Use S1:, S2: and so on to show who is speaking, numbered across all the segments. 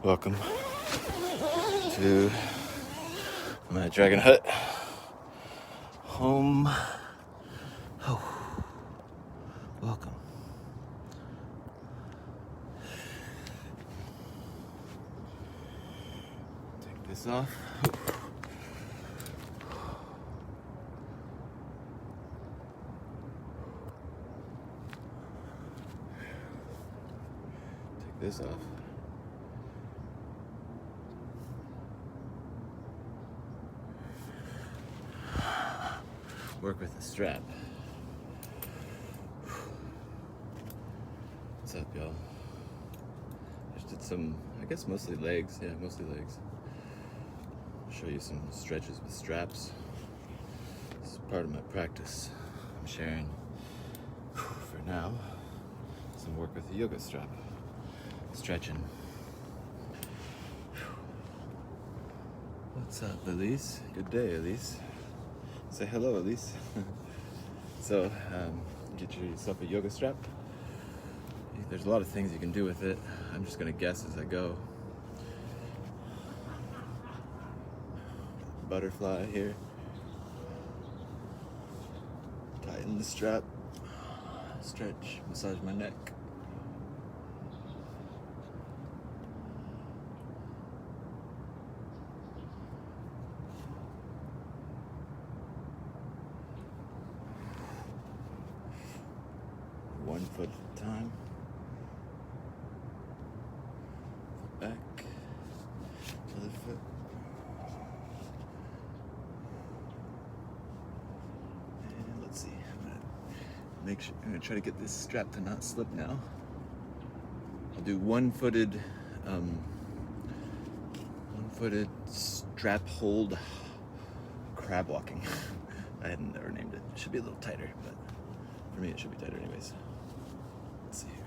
S1: Welcome to my Dragon Hut home. Oh, welcome. Take this off. Take this off. Work with the strap. What's up, y'all? Just did some, I guess mostly legs. Yeah, mostly legs. Show you some stretches with straps. This is part of my practice. I'm sharing, for now, some work with the yoga strap. Stretching. What's up, Elise? Good day, Elise. Say hello, Elise. So, get yourself a yoga strap. There's a lot of things you can do with it. I'm just gonna guess as I go. Butterfly here. Tighten the strap. Stretch, massage my neck. One foot at a time. Foot back. Other foot. And let's see. I'm gonna try to get this strap to not slip now. I'll do one-footed strap hold crab walking. I hadn't never named it. It should be a little tighter, but for me it should be tighter anyways. Let's see here.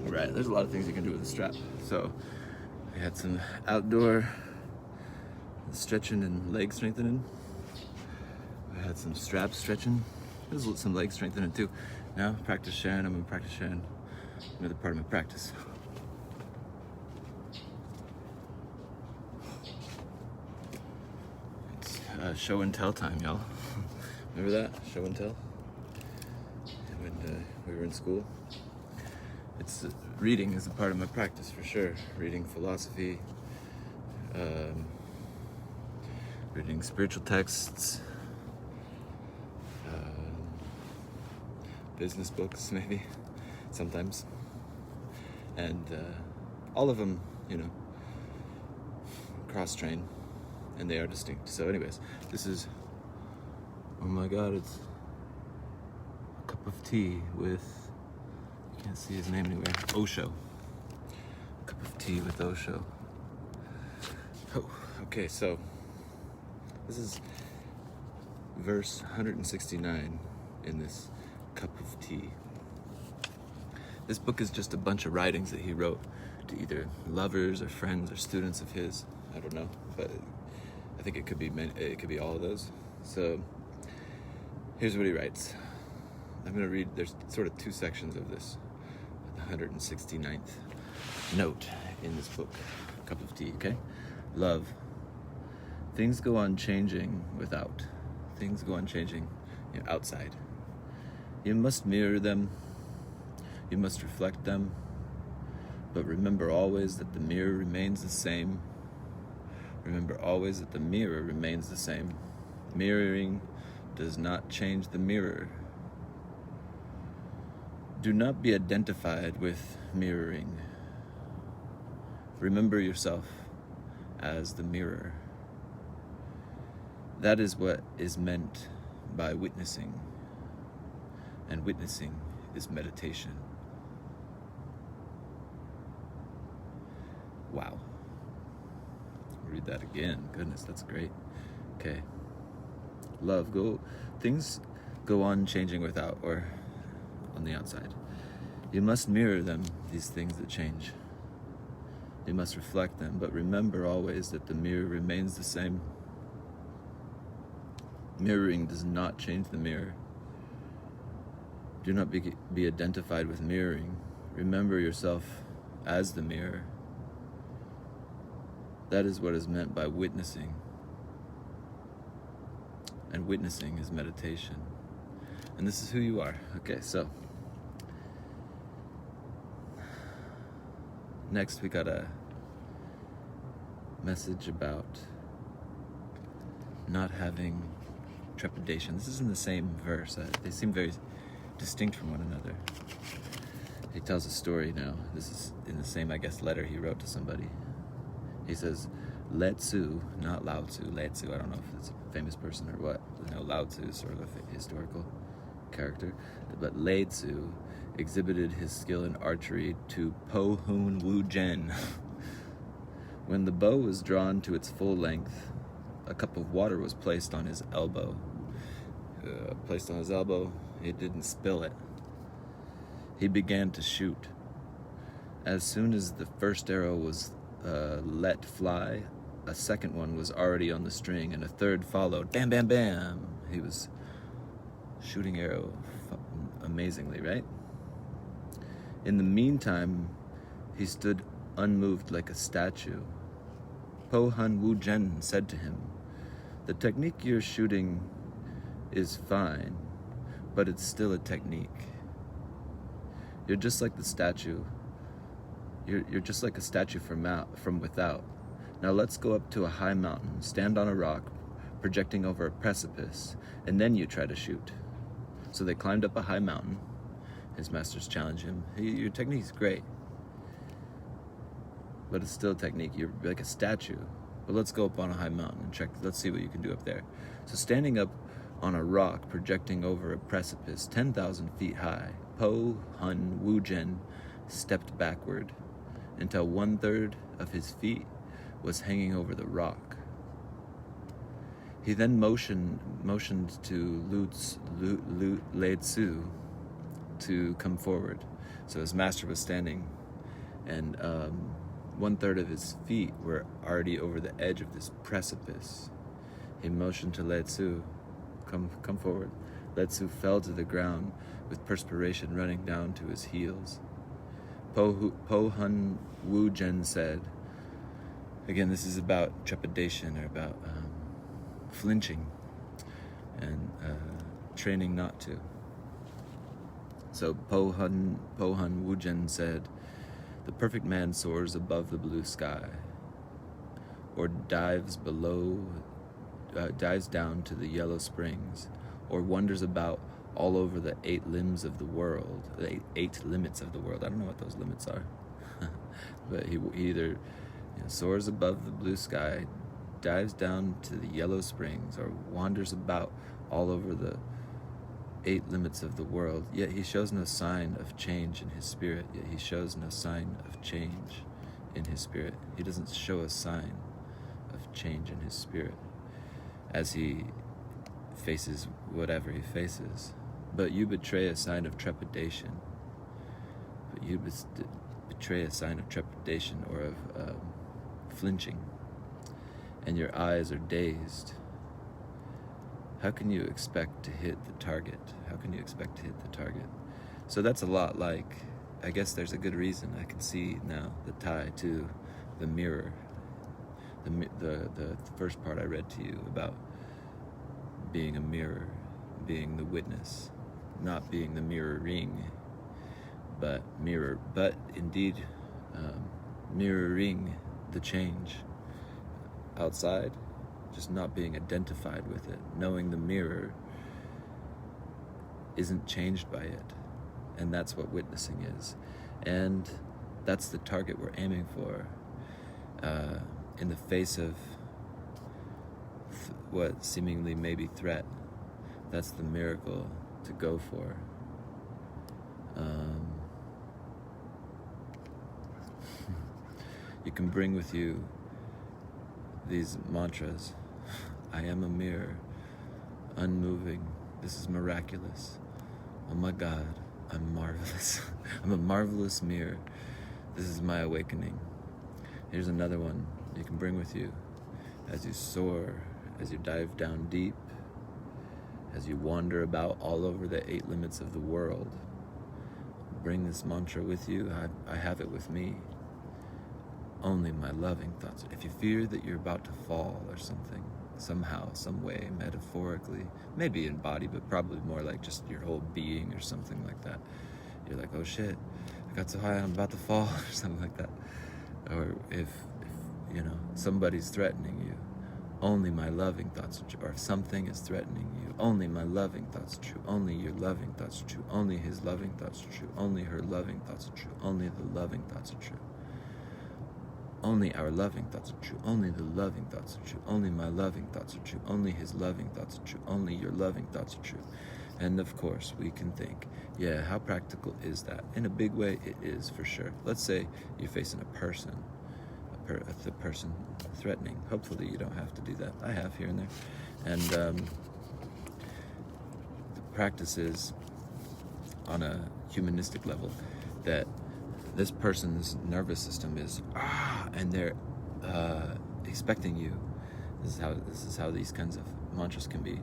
S1: Right, there's a lot of things you can do with a strap. So I had some outdoor stretching and leg strengthening. I had some strap stretching. There's some leg strengthening too. Now, practice sharing. I'm gonna practice sharing another part of my practice. It's show and tell time, y'all. Remember that? Show and tell? When we were in school. It's reading is a part of my practice for sure. Reading philosophy, reading spiritual texts, business books maybe, sometimes. And all of them, cross-train, and they are distinct. So anyways, this is, oh my God, it's a cup of tea with, can't see his name anywhere. Osho. A cup of tea with Osho. Oh, okay, so this is verse 169 in this cup of tea. This book is just a bunch of writings that he wrote to either lovers or friends or students of his. I don't know, but I think it could be all of those. So here's what he writes. I'm going to read, there's sort of two sections of this. The 169th note in this book. Cup of tea, okay? Love. Things go on changing without. Things go on changing outside. You must mirror them. You must reflect them. But remember always that the mirror remains the same. Remember always that the mirror remains the same. Mirroring does not change the mirror. Do not be identified with mirroring. Remember yourself as the mirror. That is what is meant by witnessing. And witnessing is meditation. Wow. Read that again. Goodness, that's great. Okay. Love. Things go on changing without, or on the outside. You must mirror them, these things that change. You must reflect them, but remember always that the mirror remains the same. Mirroring does not change the mirror. Do not be identified with mirroring. Remember yourself as the mirror. That is what is meant by witnessing. And witnessing is meditation. And this is who you are. Okay, so next we got a message about not having trepidation. This is in the same verse. They seem very distinct from one another. He tells a story now. This is in the same, I guess, letter he wrote to somebody. He says, Lao Tzu, not Lao Tzu, Lao Tzu, I don't know if it's a famous person or what. Lao Tzu is sort of a historical character. But Lao Tzu exhibited his skill in archery to Po Hun Wu Jen. When the bow was drawn to its full length, a cup of water was placed on his elbow. He didn't spill it. He began to shoot. As soon as the first arrow was let fly, a second one was already on the string, and a third followed. Bam, bam, bam. He was shooting arrow amazingly, right? In the meantime, he stood unmoved like a statue. Po Hun Wu Jen said to him, "The technique you're shooting is fine, but it's still a technique. You're just like the statue. You're just like a statue from without. Now let's go up to a high mountain, stand on a rock, projecting over a precipice, and then you try to shoot." So they climbed up a high mountain. His masters challenged him. Your technique's great, but it's still a technique. You're like a statue. But let's go up on a high mountain and check. Let's see what you can do up there. So standing up on a rock projecting over a precipice 10,000 feet high, Po Hun Wu Jen stepped backward until 1/3 of his feet was hanging over the rock. He then motioned to Lao Tzu to come forward. So his master was standing, and 1/3 of his feet were already over the edge of this precipice. He motioned to Lao Tzu, come forward. Lao Tzu fell to the ground with perspiration running down to his heels. Po Hun Wu Jen said, again, this is about trepidation, or about flinching and training not to. So Po Hun Wu Jen said, "The perfect man soars above the blue sky, or dives down to the yellow springs, or wanders about all over the 8 limbs of the world, the 8 limits of the world." I don't know what those limits are. But he either soars above the blue sky, dives down to the yellow springs, or wanders about all over the 8 limits of the world, yet he shows no sign of change in his spirit. He doesn't show a sign of change in his spirit as he faces whatever he faces. But you betray a sign of trepidation. you betray a sign of trepidation or of flinching, and your eyes are dazed, how can you expect to hit the target? How can you expect to hit the target? So that's a lot like, I guess there's a good reason I can see now the tie to the mirror. The first part I read to you about being a mirror, being the witness, not being the mirroring, but indeed mirroring the change outside, just not being identified with it, knowing the mirror isn't changed by it. And that's what witnessing is. And that's the target we're aiming for in the face of what seemingly may be threat. That's the miracle to go for. You can bring with you these mantras. I am a mirror, unmoving. This is miraculous. Oh my God, I'm marvelous. I'm a marvelous mirror. This is my awakening. Here's another one you can bring with you as you soar, as you dive down deep, as you wander about all over the 8 limits of the world. Bring this mantra with you. I have it with me. Only my loving thoughts. If you fear that you're about to fall or something, somehow, some way, metaphorically, maybe in body, but probably more like just your whole being or something like that. You're like, oh shit, I got so high I'm about to fall or something like that. Or if somebody's threatening you, only my loving thoughts are true. Or if something is threatening you, only my loving thoughts are true. Only your loving thoughts are true. Only his loving thoughts are true. Only her loving thoughts are true. Only the loving thoughts are true. Only our loving thoughts are true. Only the loving thoughts are true. Only my loving thoughts are true. Only his loving thoughts are true. Only your loving thoughts are true. And of course, we can think, yeah, how practical is that? In a big way, it is for sure. Let's say you're facing a person, the person threatening. Hopefully you don't have to do that. I have here and there. And the practice is on a humanistic level that this person's nervous system is and they're expecting you. This is how these kinds of mantras can be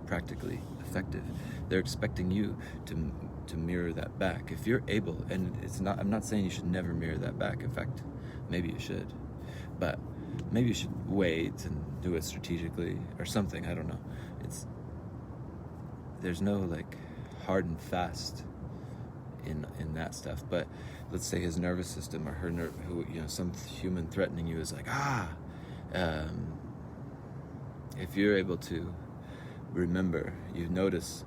S1: practically effective. They're expecting you to mirror that back. If you're able, and I'm not saying you should never mirror that back. In fact, maybe you should, but maybe you should wait and do it strategically or something. I don't know. There's no like hard and fast in that stuff, but let's say his nervous system or her some human threatening you is like if you're able to remember, you notice,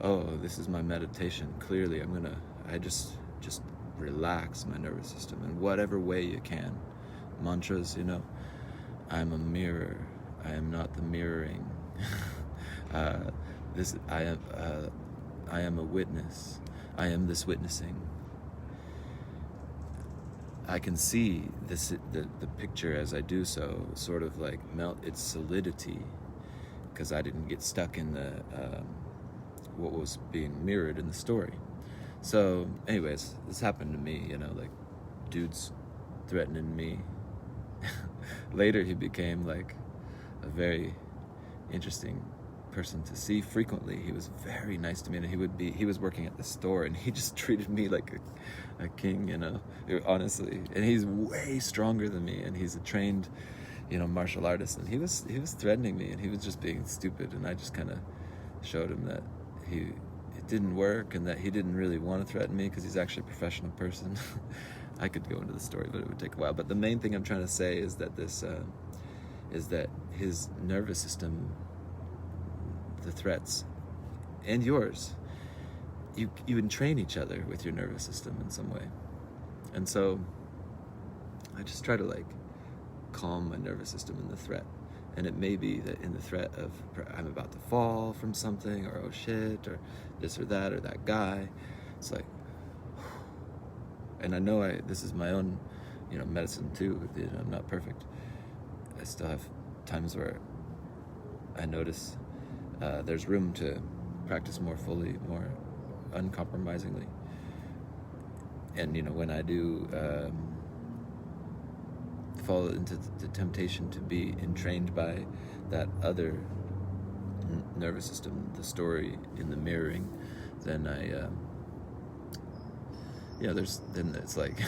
S1: oh, this is my meditation. Clearly I just relax my nervous system in whatever way you can. Mantras, I'm a mirror, I am not the mirroring. I am a witness, I am this witnessing. I can see the picture as I do so sort of like melt its solidity, because I didn't get stuck in the what was being mirrored in the story. So anyways, this happened to me, like dudes threatening me. Later he became like a very interesting person to see frequently. He was very nice to me, and he was working at the store, and he just treated me like a king, honestly. And he's way stronger than me, and he's a trained martial artist, and he was threatening me, and he was just being stupid, and I just kind of showed him that it didn't work, and that he didn't really want to threaten me because he's actually a professional person. I could go into the story, but it would take a while. But the main thing I'm trying to say is that is that his nervous system, the threats, and yours, you entrain each other with your nervous system in some way. And so I just try to like calm my nervous system in the threat. And it may be that in the threat of I'm about to fall from something, or oh shit, or this or that, or that guy, it's like, and I know this is my own medicine too. I'm not perfect. I still have times where I notice there's room to practice more fully, more uncompromisingly. And when I do fall into the temptation to be entrained by that other nervous system, the story in the mirroring, then then it's like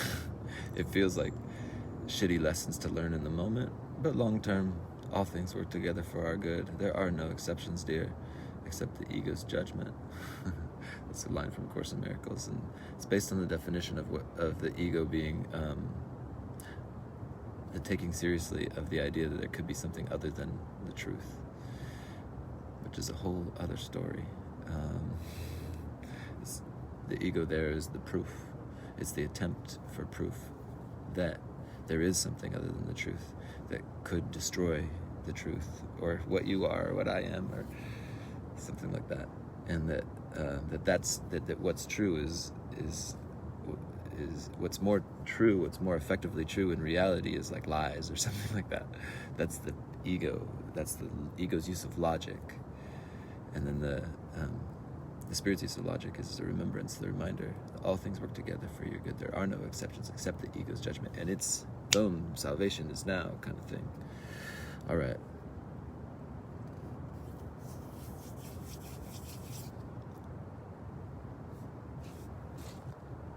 S1: it feels like shitty lessons to learn in the moment, but long term, all things work together for our good. There are no exceptions, dear, except the ego's judgment. That's a line from A Course in Miracles, and it's based on the definition of the ego being the taking seriously of the idea that there could be something other than the truth, which is a whole other story. The ego there is the proof. It's the attempt for proof that there is something other than the truth that could destroy the truth, or what you are, or what I am, or something like that. And that what's true is what's more true, what's more effectively true in reality is like lies or something like that. That's the ego. That's the ego's use of logic. And then the spirit's use of logic is the remembrance, the reminder. All things work together for your good. There are no exceptions except the ego's judgment. And it's, boom, salvation is now kind of thing. All right.